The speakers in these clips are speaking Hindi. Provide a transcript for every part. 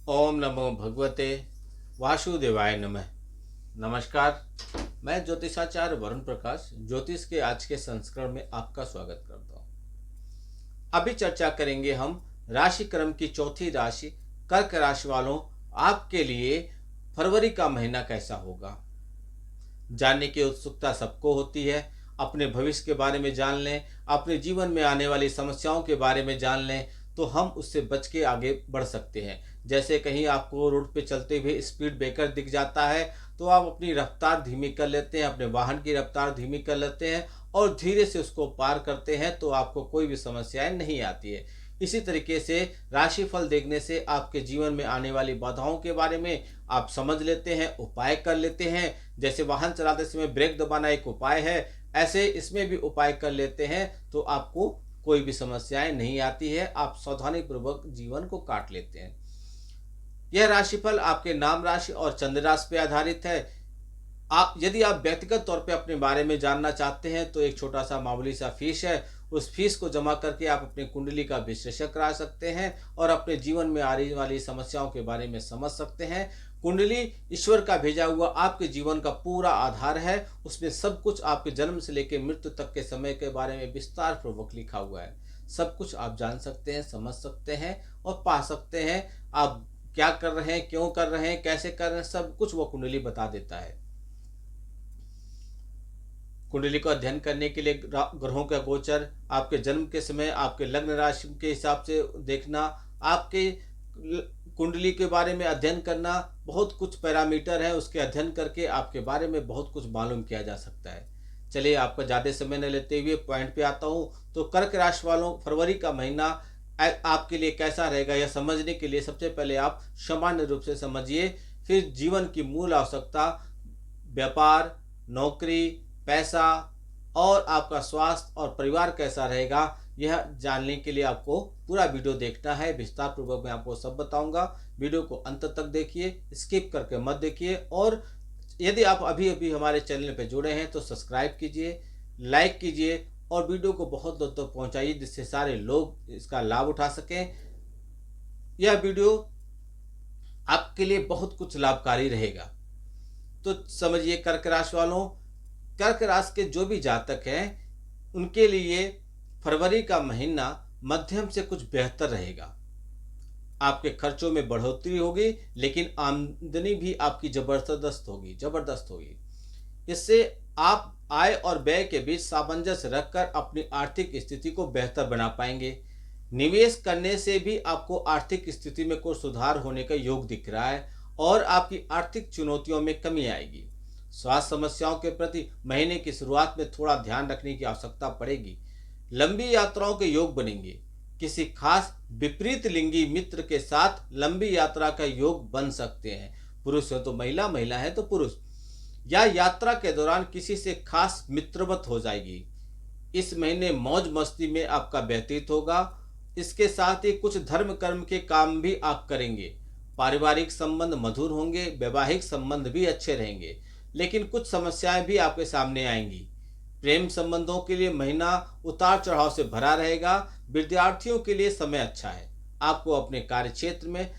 ओम नमो भगवते वासुदेवाय नमः। नमस्कार। मैं ज्योतिषाचार्य वरुण प्रकाश ज्योतिष के आज के संस्करण में आपका स्वागत करता हूँ। अभी चर्चा करेंगे हम राशि क्रम की चौथी राशि कर्क राशि वालों, आपके लिए फरवरी का महीना कैसा होगा। जानने की उत्सुकता सबको होती है। अपने भविष्य के बारे में जान लें, अपने जीवन में आने वाली समस्याओं के बारे में जान लें, तो हम उससे बच के आगे बढ़ सकते हैं। जैसे कहीं आपको रोड पे चलते हुए स्पीड ब्रेकर दिख जाता है, तो आप अपनी रफ्तार धीमी कर लेते हैं, अपने वाहन की रफ्तार धीमी कर लेते हैं और धीरे से उसको पार करते हैं, तो आपको कोई भी समस्याएं नहीं आती है। इसी तरीके से राशिफल देखने से आपके जीवन में आने वाली बाधाओं के बारे में आप समझ लेते हैं, उपाय कर लेते हैं। जैसे वाहन चलाते समय ब्रेक दबाना एक उपाय है, ऐसे इसमें भी उपाय कर लेते हैं, तो आपको कोई भी समस्याएं नहीं आती है। आप सावधानी पूर्वक जीवन को काट लेते हैं। यह राशिफल आपके नाम राशि और चंद्र राशि पर आधारित है। आप यदि आप व्यक्तिगत तौर पे अपने बारे में जानना चाहते हैं तो एक छोटा सा मामूली सा फीस है। उस फीस को जमा करके आप अपनी कुंडली का विश्लेषण करा सकते हैं और अपने जीवन में आने वाली समस्याओं के बारे में समझ सकते हैं। कुंडली ईश्वर का भेजा हुआ आपके जीवन का पूरा आधार है। उसमें सब कुछ आपके जन्म से लेकर मृत्यु तक के समय के बारे में विस्तार पूर्वक लिखा हुआ है। सब कुछ आप जान सकते हैं, समझ सकते हैं और पा सकते हैं। आप क्या कर रहे हैं, क्यों कर रहे हैं, कैसे कर रहे हैं, सब कुछ वो कुंडली बता देता है। कुंडली को अध्ययन करने के लिए ग्रहों का गोचर, आपके जन्म के समय आपके लग्न राशि के हिसाब से देखना, आपके कुंडली के बारे में अध्ययन करना, बहुत कुछ पैरामीटर है, उसके अध्ययन करके आपके बारे में बहुत कुछ मालूम किया जा सकता है। चलिए आपका ज़्यादा समय न लेते हुए पॉइंट पे आता हूँ। तो कर्क राशि वालों, फरवरी का महीना आपके लिए कैसा रहेगा यह समझने के लिए सबसे पहले आप सामान्य रूप से समझिए, फिर जीवन की मूल आवश्यकता, व्यापार, नौकरी, पैसा और आपका स्वास्थ्य और परिवार कैसा रहेगा, यह जानने के लिए आपको पूरा वीडियो देखना है। विस्तार पूर्वक मैं आपको सब बताऊंगा। वीडियो को अंत तक देखिए, स्किप करके मत देखिए। और यदि आप अभी अभी हमारे चैनल पर जुड़े हैं तो सब्सक्राइब कीजिए, लाइक कीजिए और वीडियो को बहुत दूर तक पहुंचाइए, जिससे सारे लोग इसका लाभ उठा सकें। यह वीडियो आपके लिए बहुत कुछ लाभकारी रहेगा। तो समझिए कर्क राशि वालों, कर्क राशि के जो भी जातक हैं उनके लिए फरवरी का महीना मध्यम से कुछ बेहतर रहेगा। आपके खर्चों में बढ़ोतरी होगी, लेकिन आमदनी भी आपकी जबरदस्त होगी। इससे आप आय और व्यय के बीच सामंजस्य रखकर अपनी आर्थिक स्थिति को बेहतर बना पाएंगे। निवेश करने से भी आपको आर्थिक स्थिति में कुछ सुधार होने का योग दिख रहा है और आपकी आर्थिक चुनौतियों में कमी आएगी। स्वास्थ्य समस्याओं के प्रति महीने की शुरुआत में थोड़ा ध्यान रखने की आवश्यकता पड़ेगी। लंबी यात्राओं के योग बनेंगे। किसी खास विपरीत लिंगी मित्र के साथ लंबी यात्रा का योग बन सकते हैं। पुरुष है तो महिला, महिला है तो पुरुष। या यात्रा के दौरान किसी से खास मित्रवत हो जाएगी। इस महीने मौज मस्ती में आपका व्यतीत होगा। इसके साथ ही कुछ धर्म कर्म के काम भी आप करेंगे। पारिवारिक संबंध मधुर होंगे, वैवाहिक संबंध भी अच्छे रहेंगे, लेकिन कुछ समस्याएं भी आपके सामने आएंगी। प्रेम संबंधों के लिए महीना उतार चढ़ाव से भरा रहेगा। विद्यार्थियों के लिए समय अच्छा है। आपको अपने कार्य क्षेत्र में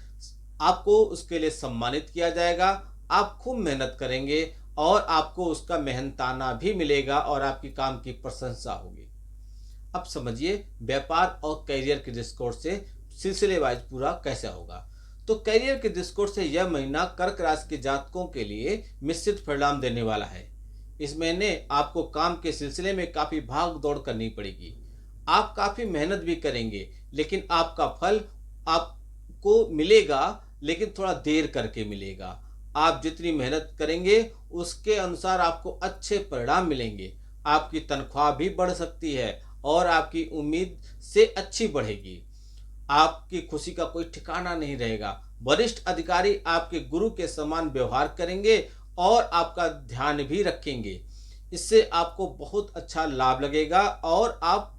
आपको उसके लिए सम्मानित किया जाएगा। आप खूब मेहनत करेंगे और आपको उसका मेहनताना भी मिलेगा और आपकी काम की प्रशंसा होगी। अब समझिए व्यापार और करियर के दृष्टिकोण से सिलसिले वाइज पूरा कैसा होगा। तो करियर के दृष्टिकोण से यह महीना कर्क राशि के जातकों के लिए मिश्रित परिणाम देने वाला है। इस महीने आपको काम के सिलसिले में काफी भाग दौड़ करनी पड़ेगी। आप काफी मेहनत भी करेंगे, लेकिन आपका फल आपको मिलेगा, लेकिन थोड़ा देर करके मिलेगा। आप जितनी मेहनत करेंगे उसके अनुसार आपको अच्छे परिणाम मिलेंगे। आपकी तनख्वाह भी बढ़ सकती है और आपकी उम्मीद से अच्छी बढ़ेगी। आपकी खुशी का कोई ठिकाना नहीं रहेगा। वरिष्ठ अधिकारी आपके गुरु के समान व्यवहार करेंगे और आपका ध्यान भी रखेंगे। इससे आपको बहुत अच्छा लाभ लगेगा और आप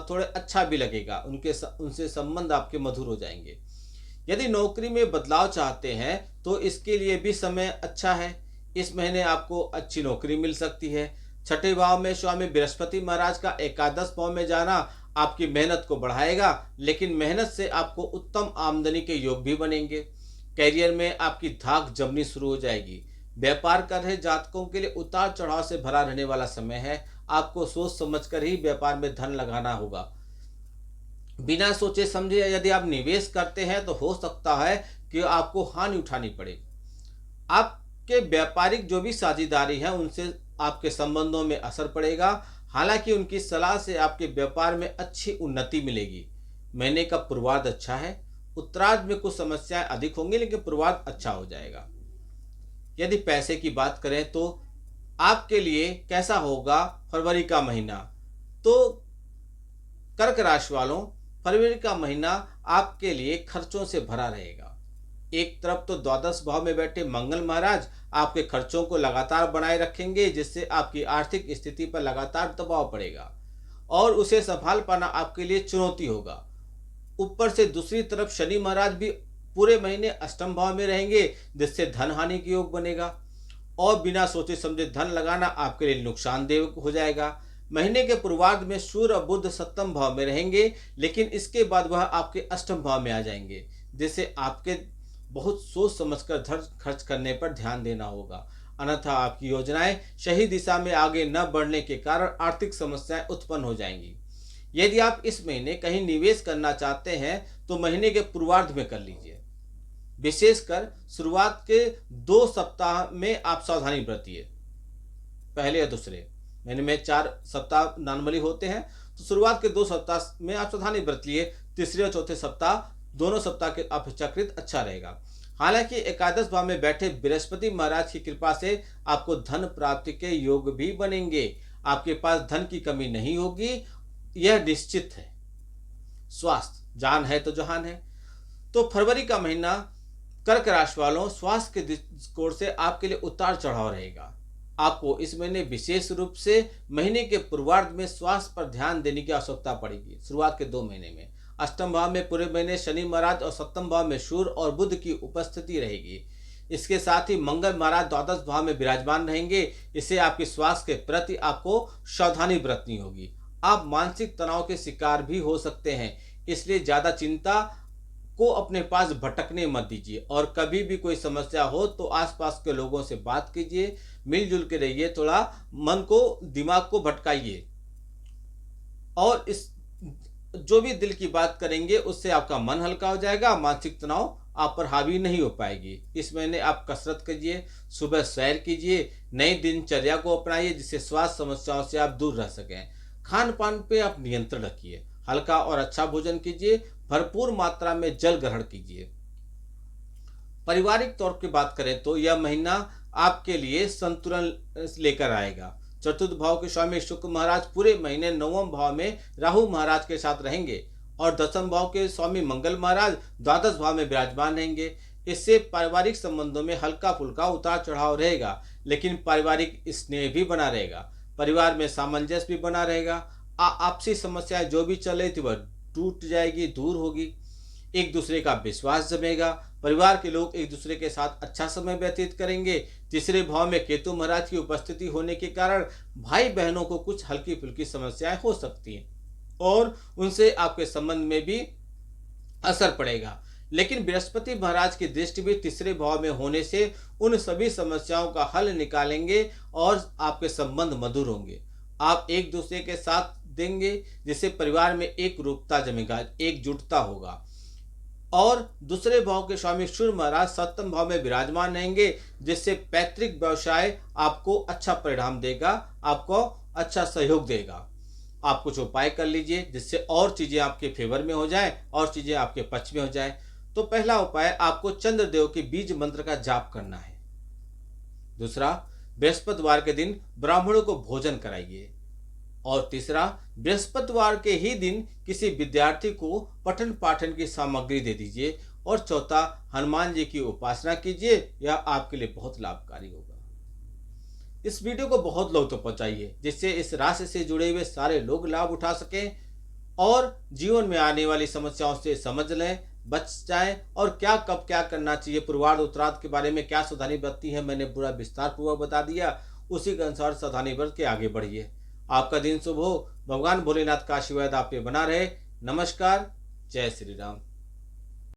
थोड़े अच्छा भी लगेगा। उनसे संबंध आपके मधुर हो जाएंगे। यदि नौकरी में बदलाव चाहते हैं तो इसके लिए भी समय अच्छा है। इस महीने आपको अच्छी नौकरी मिल सकती है। छठे भाव में स्वामी बृहस्पति महाराज का एकादश भाव में जाना आपकी मेहनत को बढ़ाएगा, लेकिन मेहनत से आपको उत्तम आमदनी के योग भी बनेंगे। करियर में आपकी धाक जमनी शुरू हो जाएगी। व्यापार कर रहे जातकों के लिए उतार चढ़ाव से भरा रहने वाला समय है। आपको सोच समझकर ही व्यापार में धन लगाना होगा। बिना सोचे समझे यदि आप निवेश करते हैं तो हो सकता है कि आपको हानि उठानी पड़े। आपके व्यापारिक जो भी साझेदारी है उनसे आपके संबंधों में असर पड़ेगा। हालांकि उनकी सलाह से आपके व्यापार में अच्छी उन्नति मिलेगी। महीने का पूर्वार्ध अच्छा है। उत्तरार्ध में कुछ समस्याएं अधिक होंगी, लेकिन पूर्वार्ध अच्छा हो जाएगा। यदि पैसे की बात करें तो आपके लिए कैसा होगा फरवरी का महीना? तो कर्क राशि वालों, फरवरी का महीना आपके लिए खर्चों से भरा रहेगा। एक तरफ तो द्वादश भाव में बैठे मंगल महाराज आपके खर्चों को लगातार बनाए रखेंगे, जिससे आपकी आर्थिक स्थिति पर लगातार दबाव पड़ेगा और उसे संभाल पाना आपके लिए चुनौती होगा। ऊपर से दूसरी तरफ शनि महाराज भी पूरे महीने अष्टम भाव में रहेंगे, जिससे धन हानि के योग बनेगा और बिना सोचे समझे धन लगाना आपके लिए नुकसानदेह हो जाएगा। महीने के पूर्वार्ध में सूर्य और बुध सप्तम भाव में रहेंगे, लेकिन इसके बाद वह आपके अष्टम भाव में आ जाएंगे, जिससे आपके बहुत सोच समझकर धन खर्च करने पर ध्यान देना होगा। अन्यथा आपकी योजनाएं सही दिशा में आगे न बढ़ने के कारण आर्थिक समस्याएं उत्पन्न हो जाएंगी। यदि आप इस महीने कहीं निवेश करना चाहते हैं तो महीने के पूर्वार्ध में कर लीजिए। विशेषकर शुरुआत के 2 सप्ताह में आप सावधानी बरतिए। पहले या दूसरे महीने में 4 सप्ताह नॉर्मली होते हैं, तो शुरुआत के 2 सप्ताह में आप सावधानी बरत लिए। तीसरे और चौथे सप्ताह दोनों सप्ताह के अपेक्षाकृत अच्छा रहेगा। हालांकि एकादश भाव में बैठे बृहस्पति महाराज की कृपा से आपको धन प्राप्ति के योग भी बनेंगे। आपके पास धन की कमी नहीं होगी, यह निश्चित है। स्वास्थ्य, जान है तो जहान है। तो फरवरी का महीना कर्क राशि वालों, स्वास्थ्य के दृष्टिकोण से आपके लिए उतार चढ़ाव रहेगा। आपको इस महीने विशेष रूप से महीने के पूर्वार्ध में स्वास्थ्य पर ध्यान देने की आवश्यकता पड़ेगी। शुरुआत के 2 महीने में अष्टम भाव में पूरे महीने शनि महाराज और सप्तम भाव में सूर्य और बुध की उपस्थिति रहेगी। इसके साथ ही मंगल महाराज द्वादश भाव में विराजमान रहेंगे। इससे आपके स्वास्थ्य के प्रति आपको सावधानी बरतनी होगी। आप मानसिक तनाव के शिकार भी हो सकते हैं, इसलिए ज्यादा चिंता को अपने पास भटकने मत दीजिए और कभी भी कोई समस्या हो तो आसपास के लोगों से बात कीजिए, मिलजुल के रहिए, थोड़ा मन को दिमाग को भटकाइए और इस जो भी दिल की बात करेंगे उससे आपका मन हल्का हो जाएगा, मानसिक तनाव आप पर हावी नहीं हो पाएगी। इस महीने आप कसरत कीजिए, सुबह सैर कीजिए, नई दिनचर्या को अपनाइए जिससे स्वास्थ्य समस्याओं से आप दूर रह सकें। खान पान पे आप नियंत्रण रखिए, हल्का और अच्छा भोजन कीजिए, भरपूर मात्रा में जल ग्रहण कीजिए। पारिवारिक तौर की बात करें तो यह महीना आपके लिए संतुलन लेकर आएगा। चतुर्थ भाव के स्वामी शुक्र महाराज पूरे महीने 9वें भाव में राहु महाराज के साथ रहेंगे और 10वें भाव के स्वामी मंगल महाराज द्वादश भाव में विराजमान रहेंगे। इससे पारिवारिक संबंधों में हल्का फुल्का उतार चढ़ाव रहेगा, लेकिन पारिवारिक स्नेह भी बना रहेगा। परिवार में सामंजस्य भी बना रहेगा। आपसी समस्याएं जो भी चल रही थी वह टूट जाएगी, दूर होगी। एक दूसरे का विश्वास जमेगा। परिवार के लोग एक दूसरे के साथ अच्छा समय व्यतीत करेंगे। तीसरे भाव में केतु महाराज की उपस्थिति होने के कारण भाई बहनों को कुछ हल्की फुल्की समस्याएं हो सकती हैं और उनसे आपके संबंध में भी असर पड़ेगा। लेकिन बृहस्पति महाराज की दृष्टि भी तीसरे भाव में होने से उन सभी समस्याओं का हल निकालेंगे और आपके संबंध मधुर होंगे। आप एक दूसरे के साथ देंगे जिससे परिवार में एक रूपता जमेगा, एकजुटता होगा। और दूसरे भाव के स्वामी सूर्य महाराज सप्तम भाव में विराजमान रहेंगे, जिससे पैतृक व्यवसाय आपको अच्छा परिणाम देगा, आपको अच्छा सहयोग देगा। आप कुछ उपाय कर लीजिए जिससे और चीजें आपके फेवर में हो जाए और चीजें आपके पक्ष में हो जाए। तो पहला उपाय, आपको चंद्रदेव के बीज मंत्र का जाप करना है। दूसरा, बृहस्पतिवार के दिन ब्राह्मणों को भोजन कराइए। और तीसरा, बृहस्पतिवार के ही दिन किसी विद्यार्थी को पठन पाठन की सामग्री दे दीजिए। और चौथा, हनुमान जी की उपासना कीजिए, यह आपके लिए बहुत लाभकारी होगा। इस वीडियो को बहुत लोग तक पहुंचाइए जिससे इस राशि से जुड़े हुए सारे लोग लाभ उठा सकें और जीवन में आने वाली समस्याओं से समझ लें, बच जाएं और क्या कब क्या करना चाहिए। पूर्वार्ध उत्तरार्ध के बारे में क्या सावधानी बरतनी है मैंने पूरा विस्तार पूर्वक बता दिया, उसी के अनुसार सावधानी बरत के आगे बढ़िए। आपका दिन शुभ हो। भगवान भोलेनाथ का आशीर्वाद आप पे बना रहे। नमस्कार, जय श्री राम।